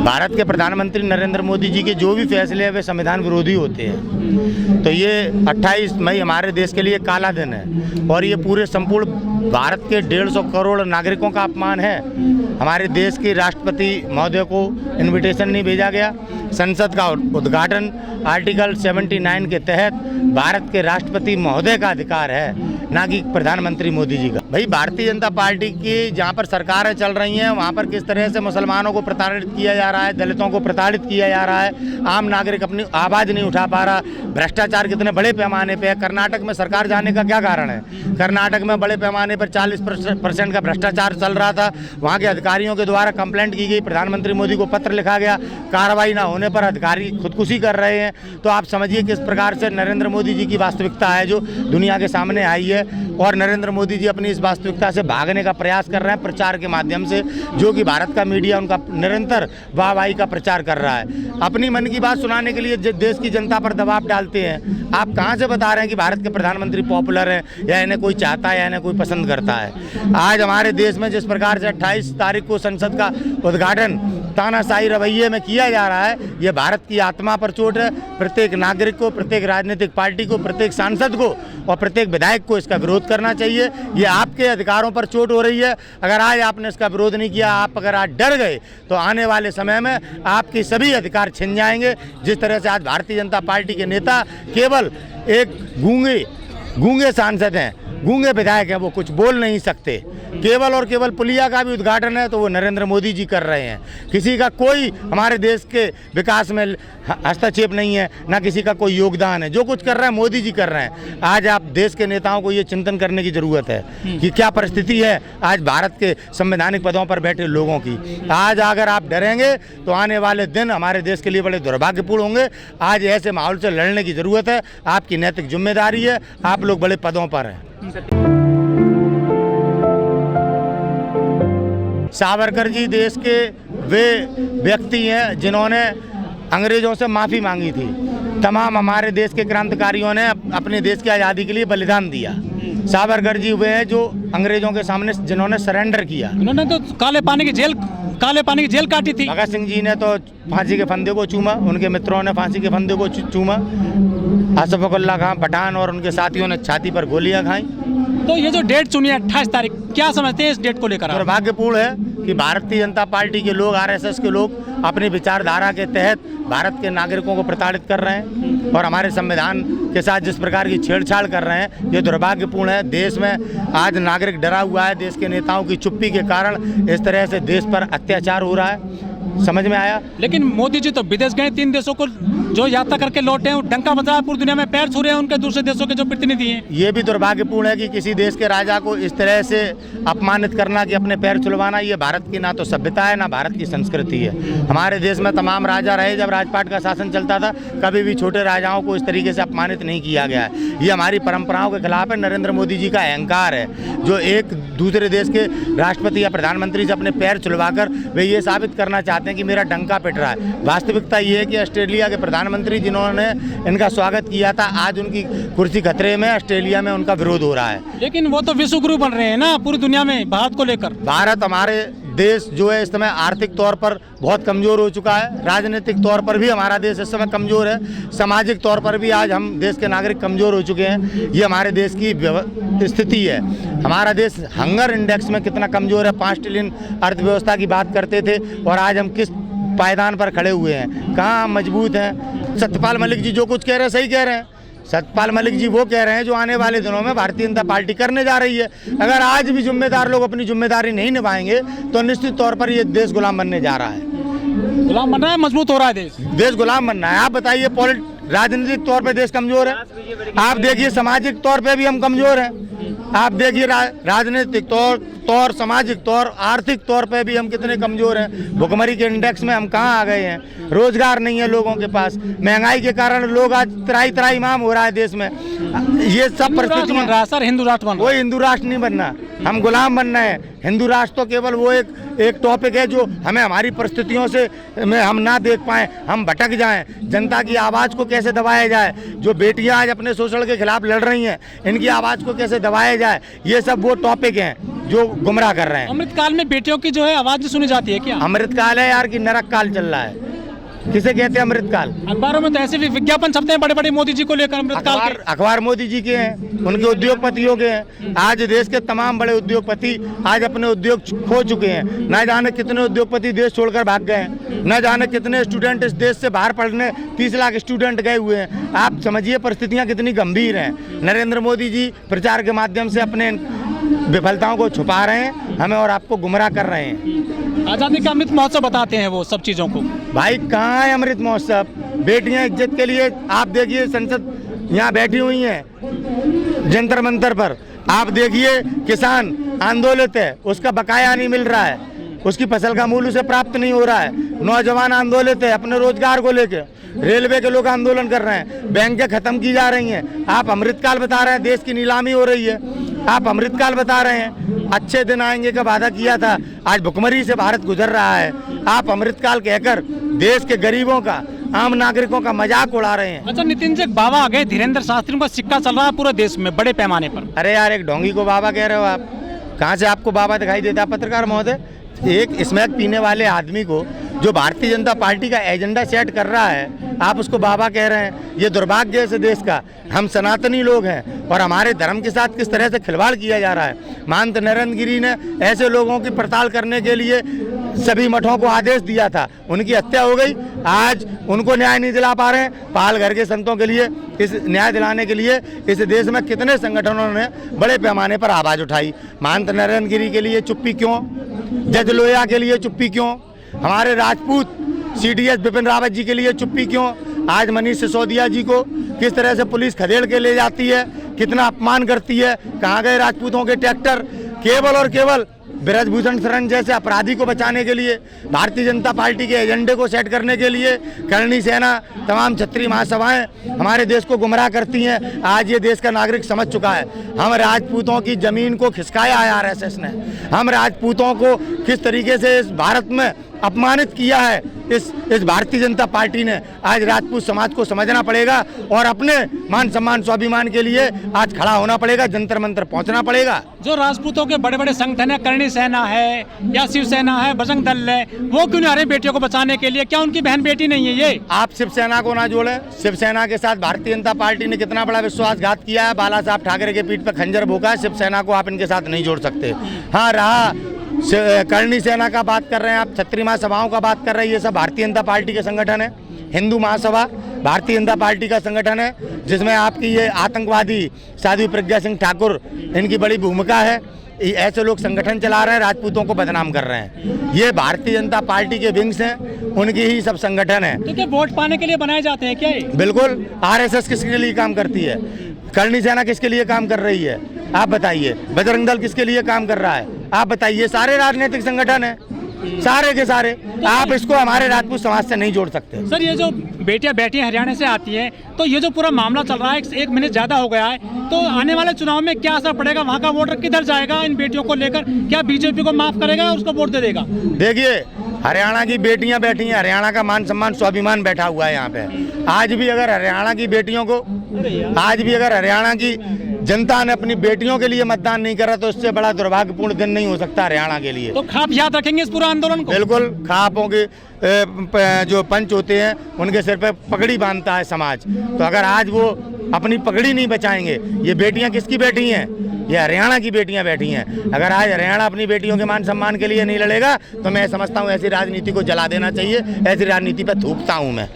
भारत के प्रधानमंत्री नरेंद्र मोदी जी के जो भी फैसले हैं वे संविधान विरोधी होते हैं। तो ये 28 मई हमारे देश के लिए काला दिन है और ये पूरे संपूर्ण भारत के 150 करोड़ नागरिकों का अपमान है। हमारे देश के राष्ट्रपति महोदय को इनविटेशन नहीं भेजा गया। संसद का उद्घाटन आर्टिकल 79 के तहत भारत के राष्ट्रपति महोदय का अधिकार है, ना कि प्रधानमंत्री मोदी जी का। भाई भारतीय जनता पार्टी की जहाँ पर सरकारें चल रही हैं वहाँ पर किस तरह से मुसलमानों को प्रताड़ित किया जा रहा है, दलितों को प्रताड़ित किया जा रहा है, आम नागरिक अपनी आवाज़ नहीं उठा पा रहा, भ्रष्टाचार कितने बड़े पैमाने पे है। कर्नाटक में सरकार जाने का क्या कारण है? कर्नाटक में बड़े पैमाने पर 40% का भ्रष्टाचार चल रहा था। वहाँ के अधिकारियों के द्वारा कंप्लेंट की गई, प्रधानमंत्री मोदी को पत्र लिखा गया, कार्रवाई ना होने पर अधिकारी खुदकुशी कर रहे हैं। तो आप समझिए किस प्रकार से नरेंद्र मोदी जी की वास्तविकता है जो दुनिया के सामने आई है और नरेंद्र मोदी जी अपनी इस वास्तविकता से भागने का प्रयास कर रहे हैं प्रचार के माध्यम से, जो कि भारत का मीडिया उनका निरंतर वाहवाही का प्रचार कर रहा है। अपनी मन की बात सुनाने के लिए देश की जनता पर दबाव डालते हैं। आप कहाँ से बता रहे हैं कि भारत के प्रधानमंत्री पॉपुलर हैं या इन्हें कोई चाहता है या इन्हें कोई पसंद करता है? आज हमारे देश में जिस प्रकार से 28 तारीख को संसद का उद्घाटन तानाशाही रवैये में किया जा रहा है, ये भारत की आत्मा पर चोट है। प्रत्येक नागरिक को, प्रत्येक राजनीतिक पार्टी को, प्रत्येक सांसद को और प्रत्येक विधायक को इसका विरोध करना चाहिए। ये आपके अधिकारों पर चोट हो रही है। अगर आज आपने इसका विरोध नहीं किया, आप अगर आज डर गए तो आने वाले समय में आपके सभी अधिकार छिन जाएंगे। जिस तरह से आज भारतीय जनता पार्टी के नेता केवल एक गूंगे सांसद हैं, गूंगे विधायक हैं, वो कुछ बोल नहीं सकते। केवल और केवल पुलिया का भी उद्घाटन है तो वो नरेंद्र मोदी जी कर रहे हैं। किसी का कोई हमारे देश के विकास में हस्तक्षेप नहीं है, ना किसी का कोई योगदान है। जो कुछ कर रहे हैं मोदी जी कर रहे हैं। आज आप देश के नेताओं को ये चिंतन करने की ज़रूरत है कि क्या परिस्थिति है आज भारत के संवैधानिक पदों पर बैठे लोगों की। आज अगर आप डरेंगे तो आने वाले दिन हमारे देश के लिए बड़े दुर्भाग्यपूर्ण होंगे। आज ऐसे माहौल से लड़ने की ज़रूरत है। आपकी नैतिक जिम्मेदारी है, आप लोग बड़े पदों पर हैं। सावरकर जी देश के वे व्यक्ति हैं जिन्होंने अंग्रेजों से माफ़ी मांगी थी। तमाम हमारे देश के क्रांतिकारियों ने अपने देश की आज़ादी के लिए बलिदान दिया। सावरकर जी वे हैं जो अंग्रेजों के सामने जिन्होंने सरेंडर किया। उन्होंने तो काले पानी की जेल काटी थी। भगत सिंह जी ने तो फांसी के फंदे को चूमा, उनके मित्रों ने फांसी के फंदे को चूमा। अशफाकुल्लाह खां पठान और उनके साथियों ने छाती पर गोलियां खाई। तो ये जो डेट चुनी है 28 तारीख, क्या समझते हैं इस डेट को लेकर? दुर्भाग्यपूर्ण है कि भारतीय जनता पार्टी के लोग, आरएसएस के लोग अपनी विचारधारा के तहत भारत के नागरिकों को प्रताड़ित कर रहे हैं और हमारे संविधान के साथ जिस प्रकार की छेड़छाड़ कर रहे हैं, ये दुर्भाग्यपूर्ण है। देश में आज नागरिक डरा हुआ है। देश के नेताओं की चुप्पी के कारण इस तरह से देश पर अत्याचार हो रहा है। समझ में आया? लेकिन मोदी जी तो विदेश गए, 3 देशों को जो यात्रा करके लौटे हैं, डंका बजाया, पूरी दुनिया में पैर छू रहे हैं उनके दूसरे देशों के जो प्रतिनिधि हैं। ये भी दुर्भाग्यपूर्ण है कि किसी देश के राजा को इस तरह से अपमानित करना, कि अपने पैर छुलवाना, ये भारत की ना तो सभ्यता है ना भारत की संस्कृति है। हमारे देश में तमाम राजा रहे, जब राजपाट का शासन चलता था, कभी भी छोटे राजाओं को इस तरीके से अपमानित नहीं किया गया है। ये हमारी परंपराओं के खिलाफ है। नरेंद्र मोदी जी का अहंकार है जो एक दूसरे देश के राष्ट्रपति या प्रधानमंत्री से अपने पैर छुलवाकर वे ये साबित करना चाहते हैं कि मेरा डंका पिट रहा है। वास्तविकता ये है कि ऑस्ट्रेलिया के प्रधानमंत्री जिन्होंने इनका स्वागत किया था, आज उनकी कुर्सी खतरे में, ऑस्ट्रेलिया में उनका विरोध हो रहा है। लेकिन वो तो विश्व गुरु बन रहे हैं ना पूरी दुनिया में भारत को लेकर। भारत, हमारे देश जो है इस समय आर्थिक तौर पर बहुत कमज़ोर हो चुका है। राजनीतिक तौर पर भी हमारा देश इस समय कमज़ोर है। सामाजिक तौर पर भी आज हम देश के नागरिक कमज़ोर हो चुके हैं। ये हमारे देश की स्थिति है। हमारा देश हंगर इंडेक्स में कितना कमज़ोर है। 5 ट्रिलियन अर्थव्यवस्था की बात करते थे और आज हम किस पायदान पर खड़े हुए हैं, कहाँ हम मजबूत हैं। सत्यपाल मलिक जी जो कुछ कह रहे हैं सही कह रहे हैं। सत्यपाल मलिक जी वो कह रहे हैं जो आने वाले दिनों में भारतीय जनता पार्टी करने जा रही है। अगर आज भी जिम्मेदार लोग अपनी जिम्मेदारी नहीं निभाएंगे तो निश्चित तौर पर ये देश गुलाम बनने जा रहा है। गुलाम बन रहा है, मजबूत हो रहा है देश गुलाम बनना है। आप बताइए, राजनीतिक तौर पे देश कमजोर है। आप देखिए सामाजिक तौर पे भी हम कमजोर हैं। आप देखिए राजनीतिक तौर, सामाजिक तौर, आर्थिक तौर पे भी हम कितने कमजोर हैं। भुखमरी के इंडेक्स में हम कहाँ आ गए हैं। रोजगार नहीं है लोगों के पास। महंगाई के कारण लोग आज त्राही इमाम हो रहा है देश में। ये सब परिस्थिति बन रहा है सर। हिंदू राष्ट्र बन रहा है। वो हिंदू राष्ट्र नहीं बनना, हम गुलाम बनना है। हिंदू राष्ट्र तो केवल वो एक टॉपिक है जो हमें हमारी परिस्थितियों से में हम ना देख पाएं, हम भटक जाएं। जनता की आवाज़ को कैसे दबाया जाए, जो बेटियां आज अपने शोषण के खिलाफ लड़ रही हैं, इनकी आवाज़ को कैसे दबाया जाए, ये सब वो टॉपिक हैं। जो गुमराह कर रहे हैं। अमृतकाल में बेटियों की जो है आवाज नहीं सुनी जाती है क्या? अमृतकाल है यार कि नरक काल चल रहा है। किसे कहते हैं अमृतकाल? अखबारों में तो ऐसे भी विज्ञापन छपते हैं बड़े बड़े मोदी जी को लेकर अमृतकाल के। अखबार मोदी जी के हैं, उनके उद्योगपतियों के हैं। आज देश के तमाम बड़े उद्योगपति आज अपने उद्योग खो चुके हैं। न जाने कितने उद्योगपति देश छोड़कर भाग गए हैं, न जाने कितने स्टूडेंट इस देश से बाहर पढ़ने 30 लाख स्टूडेंट गए हुए हैं। आप समझिए परिस्थितियाँ कितनी गंभीर हैं। नरेंद्र मोदी जी प्रचार के माध्यम से अपने विफलताओं को छुपा रहे हैं, हमें और आपको गुमराह कर रहे हैं। आज़ादी का अमृत महोत्सव बताते हैं वो सब चीज़ों को। भाई कहाँ है अमृत महोत्सव? बेटियां इज्जत के लिए आप देखिए संसद यहाँ बैठी हुई हैं जंतर मंतर पर। आप देखिए किसान आंदोलित है, उसका बकाया नहीं मिल रहा है, उसकी फसल का मूल्य उसे प्राप्त नहीं हो रहा है। नौजवान आंदोलित है अपने रोजगार को लेकर, रेलवे के लोग आंदोलन कर रहे हैं, बैंकें खत्म की जा रही हैं। आप अमृतकाल बता रहे हैं, देश की नीलामी हो रही है। आप अमृतकाल बता रहे हैं, अच्छे दिन आएंगे का वादा किया था, आज भुखमरी से भारत गुजर रहा है। आप अमृतकाल कहकर देश के गरीबों का, आम नागरिकों का मजाक उड़ा रहे हैं। अच्छा नितिन जी, बाबा आ गए, धीरेन्द्र शास्त्री, उनका सिक्का चल रहा है पूरे देश में बड़े पैमाने पर। अरे यार, एक ढोंगी को बाबा कह रहे हो आप? कहाँ से आपको बाबा दिखाई देता है पत्रकार महोदय? एक स्मैक पीने वाले आदमी को जो भारतीय जनता पार्टी का एजेंडा सेट कर रहा है, आप उसको बाबा कह रहे हैं। ये दुर्भाग्य है इस देश का। हम सनातनी लोग हैं और हमारे धर्म के साथ किस तरह से खिलवाड़ किया जा रहा है। महंत नरेंद्र गिरी ने ऐसे लोगों की पड़ताल करने के लिए सभी मठों को आदेश दिया था, उनकी हत्या हो गई। आज उनको न्याय नहीं दिला पा रहे हैं। पाल घर के संतों के लिए, इस न्याय दिलाने के लिए इस देश में कितने संगठनों ने बड़े पैमाने पर आवाज़ उठाई। महंत नरेंद्र गिरी के लिए चुप्पी क्यों? जज लोहिया के लिए चुप्पी क्यों? हमारे राजपूत CDS बिपिन रावत जी के लिए चुप्पी क्यों? आज मनीष सिसोदिया जी को किस तरह से पुलिस खदेड़ के ले जाती है, कितना अपमान करती है। कहाँ गए राजपूतों के ट्रैक्टर? केवल और केवल ब्रजभूषण शरण जैसे अपराधी को बचाने के लिए, भारतीय जनता पार्टी के एजेंडे को सेट करने के लिए करणी सेना, तमाम क्षत्रिय महासभाएं हमारे देश को गुमराह करती हैं। आज ये देश का नागरिक समझ चुका है। हम राजपूतों की जमीन को खिसकाया है RSS ने। हम राजपूतों को किस तरीके से इस भारत में अपमानित किया है इस भारतीय जनता पार्टी ने। आज राजपूत समाज को समझना पड़ेगा और अपने मान सम्मान स्वाभिमान के लिए आज खड़ा होना पड़ेगा, जंतर मंतर पहुंचना पड़ेगा। जो राजपूतों के बड़े बड़े संगठन है, करणी सेना है या शिवसेना है, बजरंग दल है, वो क्यों नहीं आ रहे बेटियों को बचाने के लिए? क्या उनकी बहन बेटी नहीं है ये? आप शिवसेना को ना जोड़े। शिवसेना के साथ भारतीय जनता पार्टी ने कितना बड़ा विश्वासघात किया है। बाला साहब ठाकरे के पीठ पर खंजर भोंका है। शिवसेना को आप इनके साथ नहीं जोड़ सकते। हाँ, रहा करणी सेना का बात कर रहे हैं आप, क्षत्रिय महासभाओं का बात कर रहे हैं, ये सब भारतीय जनता पार्टी के संगठन है। हिंदू महासभा भारतीय जनता पार्टी का संगठन है, जिसमें आपकी ये आतंकवादी साध्वी प्रज्ञा सिंह ठाकुर, इनकी बड़ी भूमिका है। ऐसे लोग संगठन चला रहे हैं, राजपूतों को बदनाम कर रहे हैं। ये भारतीय जनता पार्टी के विंग्स हैं, उनकी ही सब संगठन है। तो क्या वोट पाने के लिए बनाए जाते हैं क्या ये? बिल्कुल। RSS किसके लिए काम करती है? करणी सेना किसके लिए काम कर रही है? आप बताइए। बजरंग दल किसके लिए काम कर रहा है? आप बताइए। सारे राजनीतिक संगठन है, सारे के सारे। आप इसको हमारे राजपूत समाज से नहीं जोड़ सकते। सर, ये जो बेटियां हरियाणा से आती हैं, तो ये जो पूरा मामला चल रहा है, एक महीने ज़्यादा हो गया है, तो आने वाले चुनाव में क्या असर पड़ेगा? वहाँ का वोटर किधर जाएगा इन बेटियों को लेकर? क्या बीजेपी को माफ करेगा और उसको वोट दे देगा? देखिए, हरियाणा की बेटियां बैठी हैं, हरियाणा का मान सम्मान स्वाभिमान बैठा हुआ है यहाँ पे। आज भी अगर हरियाणा की बेटियों को, आज भी अगर हरियाणा की जनता ने अपनी बेटियों के लिए मतदान नहीं करा, तो इससे बड़ा दुर्भाग्यपूर्ण दिन नहीं हो सकता हरियाणा के लिए। तो खाप याद रखेंगे इस पूरा आंदोलन को? बिल्कुल। खापों के जो पंच होते हैं, उनके सिर पे पगड़ी बांधता है समाज। तो अगर आज वो अपनी पगड़ी नहीं बचाएंगे, ये बेटियां किसकी बेटी हैं? ये हरियाणा की बेटियां बैठी हैं। अगर आज हरियाणा अपनी बेटियों के मान सम्मान के लिए नहीं लड़ेगा, तो मैं समझता हूँ ऐसी राजनीति को जला देना चाहिए। ऐसी राजनीति पर थूकता हूँ मैं।